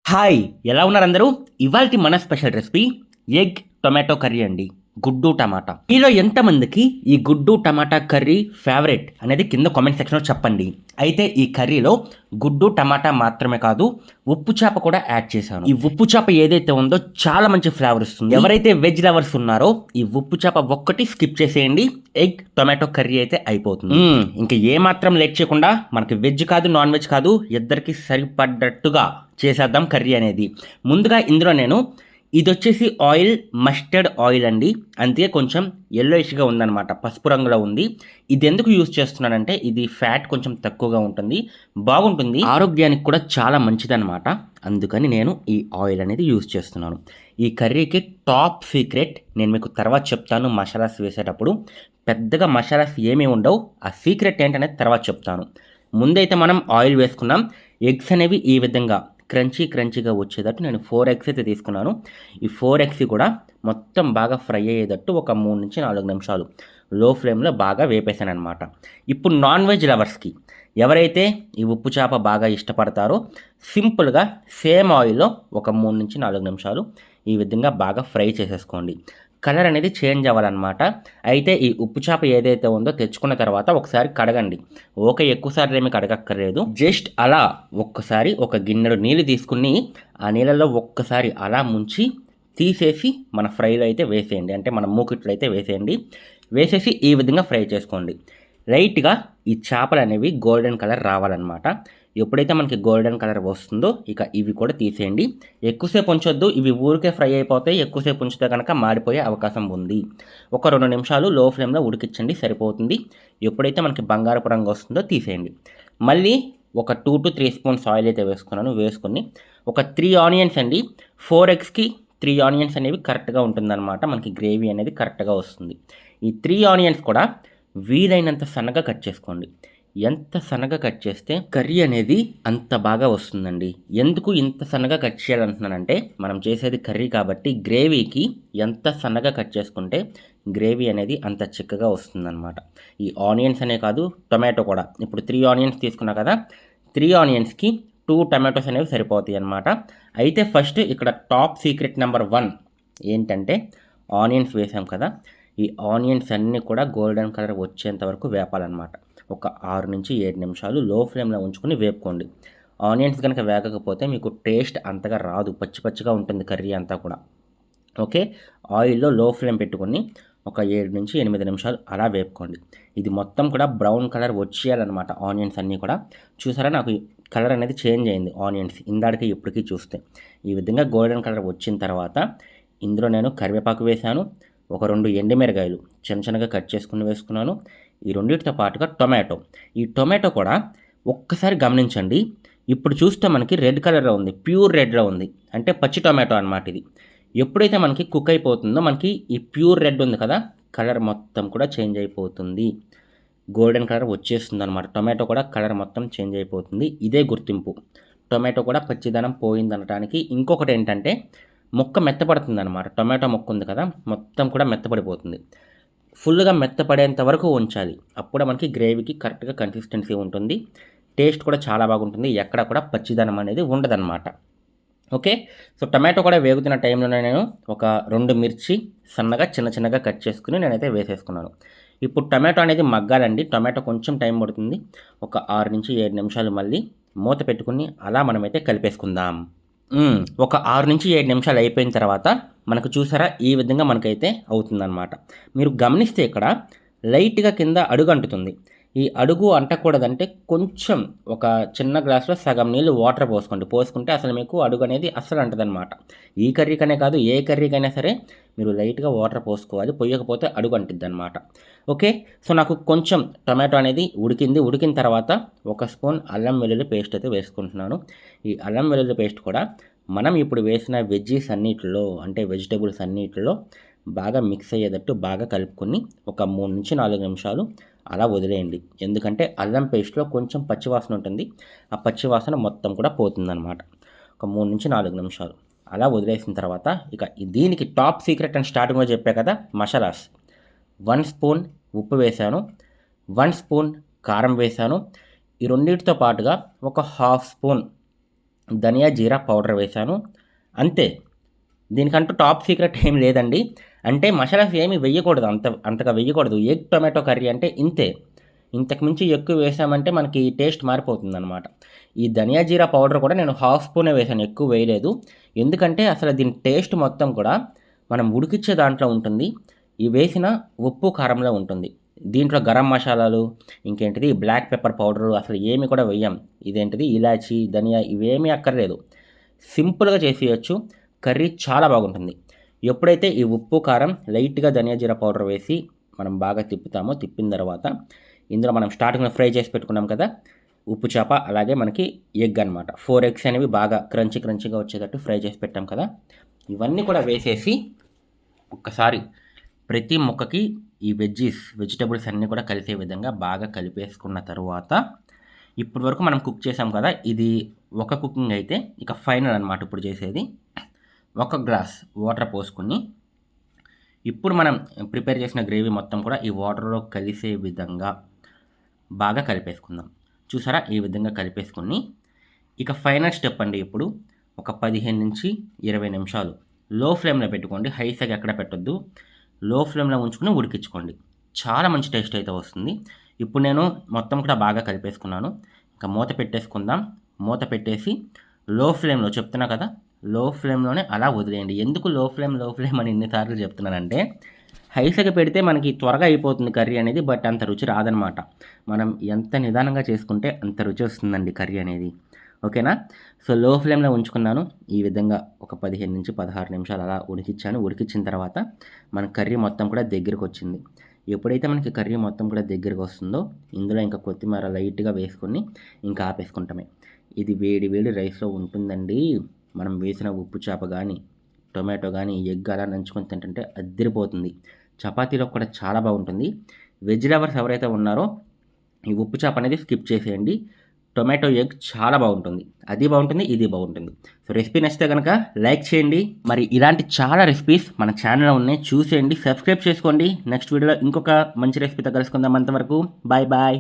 Hi! ఎలా ఉన్నారు అందరూ? ఇవాల్టి మన special recipe egg tomato curry అండి. గుడ్డు టమాటా. మీలో ఎంతమందికి ఈ గుడ్డు టమాటా కర్రీ ఫేవరెట్ అనేది కింద కామెంట్ సెక్షన్‌లో చెప్పండి. అయితే ఈ కర్రీలో గుడ్డు టమాటా మాత్రమే కాదు, ఉప్పు చేప కూడా యాడ్ చేశాను. ఈ ఉప్పు చేప ఏదైతే ఉందో చాలా మంచి ఫ్లేవర్ ఇస్తుంది. ఎవరైతే వెజ్ లవర్స్ ఉన్నారో ఈ ఉప్పు చేప ఒక్కటి స్కిప్ చేసేయండి. ఎగ్ టొమాటో కర్రీ అయితే అయిపోతుంది. ఇంకా ఏ మాత్రం లేట్ చేయకుండా మనకి వెజ్ కాదు, నాన్ వెజ్ కాదు ఇద్దరికి సరిపడ్డట్టుగా చేసేద్దాం కర్రీ అనేది. ముందుగా ఇందులో నేను ఇదొచ్చేసి ఆయిల్ మస్టర్డ్ ఆయిల్ అండి. అందుకే కొంచెం యెల్లోయిష్‌గా ఉందనమాట. పసుపు రంగులో ఉంది. ఇది ఎందుకు యూజ్ చేస్తున్నానంటే ఇది ఫ్యాట్ కొంచెం తక్కువగా ఉంటుంది. బాగుంటుంది. ఆరోగ్యానికి కూడా చాలా మంచిదనమాట. అందుకని నేను ఈ ఆయిల్ అనేది యూజ్ చేస్తున్నాను. ఈ కర్రీకి టాప్ సీక్రెట్ నేను మీకు తర్వాత చెప్తాను మసాలాస్ వేసేటప్పుడు. పెద్దగా మసాలాస్ ఏమీ ఉండవు. ఆ సీక్రెట్ ఏంటనేది తర్వాత చెప్తాను. ముందైతే మనం ఆయిల్ వేసుకున్నాం. ఎగ్స్ అనేవి ఈ విధంగా క్రంచీగా వచ్చేటట్టు నేను 4 ఎగ్స్ అయితే తీసుకున్నాను. ఈ 4 ఎగ్స్ కూడా మొత్తం బాగా ఫ్రై అయ్యేటట్టు ఒక 3-4 నిమిషాలు లో ఫ్లేమ్‌లో బాగా వేపేసాననమాట. ఇప్పుడు నాన్ వెజ్ లవర్స్‌కి ఎవరైతే ఈ ఉప్పు చేప బాగా ఇష్టపడతారో సింపుల్‌గా సేమ్ ఆయిల్‌లో ఒక 3-4 నిమిషాలు ఈ విధంగా బాగా ఫ్రై చేసేసుకోండి. కలర్ అనేది చేంజ్ అవ్వాలన్నమాట. అయితే ఈ ఉప్పు చేప ఏదైతే ఉందో తెచ్చుకున్న తర్వాత ఒకసారి కడగండి. ఎక్కువ సార్లు ఏమి కడగక్కర్లేదు. జస్ట్ అలా ఒక్కసారి ఒక గిన్నెడు నీళ్ళు తీసుకుని ఆ నీళ్ళలో ఒక్కసారి అలా ముంచి తీసేసి మన ఫ్రైలో అయితే వేసేయండి. అంటే మన మూకిట్లో అయితే వేసేయండి. వేసేసి ఈ విధంగా ఫ్రై చేసుకోండి. లైట్‌గా ఈ చేపలు అనేవి గోల్డెన్ కలర్ రావాలన్నమాట. ఎప్పుడైతే మనకి గోల్డెన్ కలర్ వస్తుందో ఇక ఇవి కూడా తీసేయండి. ఎక్కువసేపు ఉంచొద్దు. ఇవి ఊరికే ఫ్రై అయిపోతాయి. ఎక్కువసేపు ఉంచితే కనుక మాడిపోయే అవకాశం ఉంది. ఒక 2 నిమిషాలు లో ఫ్లేమ్‌లో ఉడికించండి సరిపోతుంది. ఎప్పుడైతే మనకి బంగారపు రంగు వస్తుందో తీసేయండి. మళ్ళీ ఒక 2-3 స్పూన్స్ ఆయిల్ అయితే వేసుకున్నాను. వేసుకొని ఒక 3 ఆనియన్స్ అండి. 4 ఎగ్స్‌కి 3 ఆనియన్స్ అనేవి కరెక్ట్‌గా ఉంటుందన్నమాట. మనకి గ్రేవీ అనేది కరెక్ట్‌గా వస్తుంది. ఈ 3 ఆనియన్స్ కూడా వీలైనంత సన్నగా కట్ చేసుకోండి. ఎంత సన్నగా కట్ చేస్తే కర్రీ అనేది అంత బాగా వస్తుందండి. ఎందుకు ఇంత సన్నగా కట్ చేయాలంటున్నానంటే మనం చేసేది కర్రీ కాబట్టి గ్రేవీకి ఎంత సన్నగా కట్ చేసుకుంటే గ్రేవీ అనేది అంత చిక్కగా వస్తుందన్నమాట. ఈ ఆనియన్స్ అనే కాదు టొమాటో కూడా. ఇప్పుడు 3 ఆనియన్స్ తీసుకున్నా కదా! 3 ఆనియన్స్‌కి 2 టొమాటోస్ అనేవి సరిపోతాయి అన్నమాట. అయితే ఫస్ట్ ఇక్కడ టాప్ సీక్రెట్ నెంబర్ 1 ఏంటంటే ఆనియన్స్ వేసాం కదా! ఈ ఆనియన్స్ అన్నీ కూడా గోల్డెన్ కలర్ వచ్చేంత వరకు వేపాలన్నమాట. ఒక 6-7 నిమిషాలు లో ఫ్లేమ్‌లో ఉంచుకొని వేపుకోండి. ఆనియన్స్ గనక వేగకపోతే మీకు టేస్ట్ అంతగా రాదు. పచ్చి పచ్చిగా ఉంటుంది కర్రీ అంతా కూడా. ఓకే. ఆయిల్‌లో లో ఫ్లేమ్ పెట్టుకొని ఒక 7-8 నిమిషాలు అలా వేపుకోండి. ఇది మొత్తం కూడా బ్రౌన్ కలర్ వచ్చేయాలన్నమాట ఆనియన్స్ అన్నీ కూడా. చూసారా నాకు కలర్ అనేది చేంజ్ అయింది ఆనియన్స్ ఇందాకటికి ఇప్పటికి చూస్తే. ఈ విధంగా గోల్డెన్ కలర్ వచ్చిన తర్వాత ఇందులో నేను కరివేపాకు వేశాను. ఒక 2 ఎండుమిరగాయలు చిన్నగా కట్ చేసుకొని వేసుకున్నాను. ఈ రెండిటితో పాటుగా టొమాటో. ఈ టొమాటో కూడా ఒక్కసారి గమనించండి. ఇప్పుడు చూస్తే మనకి రెడ్ కలర్‌లో ఉంది. ప్యూర్ రెడ్‌లో ఉంది. అంటే పచ్చి టొమాటో అన్నమాట ఇది. ఎప్పుడైతే మనకి కుక్ అయిపోతుందో మనకి ఈ ప్యూర్ రెడ్ ఉంది కదా! కలర్ మొత్తం కూడా చేంజ్ అయిపోతుంది. గోల్డెన్ కలర్ వచ్చేస్తుందన్నమాట. టొమాటో కూడా కలర్ మొత్తం చేంజ్ అయిపోతుంది. ఇదే గుర్తింపు. టొమాటో కూడా పచ్చిదనం పోయిందనటానికి. ఇంకొకటేంటంటే ముక్క మెత్తపడుతుందన్నమాట. టొమాటో ముక్క ఉంది కదా! మొత్తం కూడా మెత్తపడిపోతుంది. ఫుల్‌గా మెత్తపడేంత వరకు ఉంచాలి. అప్పుడే మనకి గ్రేవీకి కరెక్ట్‌గా కన్సిస్టెన్సీ ఉంటుంది. టేస్ట్ కూడా చాలా బాగుంటుంది. ఎక్కడ కూడా పచ్చిదనం అనేది ఉండదన్నమాట. ఓకే. సో, టొమాటో కూడా వేగుతున్న టైంలోనే నేను ఒక 2 మిర్చి సన్నగా చిన్నగా కట్ చేసుకొని నేనైతే వేసేసుకున్నాను. ఇప్పుడు టొమాటో అనేది మగ్గాలండి. టొమాటో కొంచెం టైం పడుతుంది. ఒక 6-7 నిమిషాలు మళ్ళీ మూత పెట్టుకొని అలా మనమైతే కలిపేసుకుందాం. ఒక 6-7 నిమిషాలు అయిపోయిన తర్వాత మనకు చూసారా ఈ విధంగా మనకైతే అవుతుందన్నమాట. మీరు గమనిస్తే ఇక్కడ లైట్‌గా కింద అడుగు అంటుతుంది. ఈ అడుగు అంటకూడదంటే కొంచెం ఒక చిన్న గ్లాస్‌లో సగం నీళ్ళు వాటర్ పోసుకోండి. పోసుకుంటే అసలు మీకు అడుగు అనేది అస్సలు అంటదనమాట. ఈ కర్రీకనే కాదు ఏ కర్రీకైనా సరే మీరు లైట్‌గా వాటర్ పోసుకోవాలి. పొయ్యకపోతే అడుగు అంటిద్దనమాట. ఓకే. సో, నాకు కొంచెం టొమాటో అనేది ఉడికింది. ఉడికిన తర్వాత ఒక స్పూన్ అల్లం వెల్లుల్లి పేస్ట్ అయితే వేసుకుంటున్నాను. ఈ అల్లం వెల్లుల్లి పేస్ట్ కూడా మనం ఇప్పుడు వేసిన వెజ్జీస్ అన్నిటిలో అంటే వెజిటబుల్స్ అన్నిటిలో బాగా మిక్స్ అయ్యేటట్టు బాగా కలుపుకొని ఒక 3-4 నిమిషాలు అలా వదిలేయండి. ఎందుకంటే అల్లం పేస్ట్‌లో కొంచెం పచ్చివాసన ఉంటుంది. ఆ పచ్చివాసన మొత్తం కూడా పోతుందనమాట. ఒక 3-4 నిమిషాలు అలా వదిలేసిన తర్వాత ఇక దీనికి టాప్ సీక్రెట్ అని స్టార్టింగ్‌లో చెప్పా కదా! మసాలాస్. 1 స్పూన్ ఉప్పు వేశాను. 1 స్పూన్ కారం వేశాను. ఈ రెండిటితో పాటుగా ఒక హాఫ్ స్పూన్ ధనియా జీరా పౌడర్ వేశాను, అంతే. దీనికంటూ టాప్ సీక్రెట్ ఏం లేదండి. అంటే మసాలాస్ ఏమి వేయకూడదు, అంతగా వేయకూడదు. ఎగ్ టొమాటో కర్రీ అంటే ఇంతే. ఇంతకు మించి ఎక్కువ వేసామంటే మనకి టేస్ట్ మారిపోతుందన్నమాట. ఈ ధనియా జీరా పౌడర్ కూడా నేను హాఫ్ స్పూనే వేసాను, ఎక్కువ వేయలేదు. ఎందుకంటే అసలు దీని టేస్ట్ మొత్తం కూడా మనం ఉడికిచ్చే దాంట్లో ఉంటుంది, ఈ వేసిన ఉప్పు కారంలో ఉంటుంది. దీంట్లో గరం మసాలాలు, ఇంకేంటిది బ్లాక్ పెప్పర్ పౌడరు అసలు ఏమి కూడా వేయం. ఇదేంటిది ఇలాచీ, ధనియా ఇవేమీ అక్కర్లేదు, సింపుల్గా చేసేయచ్చు. కర్రీ చాలా బాగుంటుంది. ఎప్పుడైతే ఈ ఉప్పు కారం లైట్గా ధనియా జీరా పౌడర్ వేసి మనం బాగా తిప్పుతామో, తిప్పిన తర్వాత ఇందులో మనం స్టార్టింగ్లో ఫ్రై చేసి పెట్టుకున్నాం కదా ఉప్పు చేప, అలాగే మనకి ఎగ్ అనమాట. 4 ఎగ్స్ అనేవి బాగా క్రంచీగా వచ్చేటట్టు ఫ్రై చేసి పెట్టాం కదా, ఇవన్నీ కూడా వేసేసి ఒక్కసారి ప్రతి ముక్కకి ఈ వెజిటబుల్స్ అన్నీ కూడా కలిసే విధంగా బాగా కలిపేసుకున్న తర్వాత, ఇప్పటి వరకు మనం కుక్ చేసాం కదా, ఇది ఒక కుకింగ్ అయితే ఇక ఫైనల్ అనమాట. ఇప్పుడు చేసేది 1 గ్లాస్ వాటర్ పోసుకుని ఇప్పుడు మనం ప్రిపేర్ చేసిన గ్రేవీ మొత్తం కూడా ఈ వాటర్లో కలిసే విధంగా బాగా కలిపేసుకుందాం. చూసారా, ఈ విధంగా కలిపేసుకుని ఇక ఫైనల్ స్టెప్ అండి. ఇప్పుడు ఒక 15 నుంచి 20 నిమిషాలు లో ఫ్లేమ్లో పెట్టుకోండి, హై సైడ్ ఎక్కడ పెట్టొద్దు, లో ఫ్లేమ్లో ఉంచుకుని ఉడికించుకోండి. చాలా మంచి టేస్ట్ అయితే వస్తుంది. ఇప్పుడు నేను మొత్తం కూడా బాగా కలిపేసుకున్నాను. ఇంకా మూత పెట్టేసుకుందాం. మూత పెట్టేసి లో ఫ్లేమ్లో, చెప్తున్నా కదా లో ఫ్లేమ్లోనే అలా వదిలేయండి. ఎందుకు లో ఫ్లేమ్ అని ఎన్నిసార్లు చెప్తున్నానంటే, హైస్గా పెడితే మనకి త్వరగా అయిపోతుంది కర్రీ అనేది, బట్ అంత రుచి రాదనమాట. మనం ఎంత నిదానంగా చేసుకుంటే అంత రుచి వస్తుందండి కర్రీ అనేది. ఓకేనా? సో లో ఫ్లేమ్లో ఉంచుకున్నాను. ఈ విధంగా ఒక 15 నుంచి 16 నిమిషాలు అలా ఉడికించాను. ఉడికించిన తర్వాత మన కర్రీ మొత్తం కూడా దగ్గరికి వచ్చింది. ఎప్పుడైతే మనకి కర్రీ మొత్తం కూడా దగ్గరికి వస్తుందో, ఇందులో ఇంకా కొత్తిమీర లైట్గా వేసుకొని ఇంకా ఆపేసుకుంటామే. ఇది వేడి వేడి రైస్లో ఉంటుందండి. మనం వేసిన ఉప్పు చేప కానీ, టొమాటో కానీ, ఎగ్ అలా నంచుకొని తింటుంటే అద్దరిపోతుంది. చపాతీలో కూడా చాలా బాగుంటుంది. వెజ్ లవర్స్ ఎవరైతే ఉన్నారో ఈ ఉప్పు చేప అనేది స్కిప్ చేసేయండి. టొమాటో ఎగ్ చాలా బాగుంటుంది, అది బాగుంటుంది, ఇది బాగుంటుంది. సో రెసిపీ నచ్చితే కనుక లైక్ చేయండి. మరి ఇలాంటి చాలా రెసిపీస్ మన ఛానల్లో ఉన్నాయి, చూసేయండి, సబ్స్క్రైబ్ చేసుకోండి. నెక్స్ట్ వీడియోలో ఇంకొక మంచి రెసిపీతో కలుసుకుందాం. అంతవరకు బాయ్ బాయ్.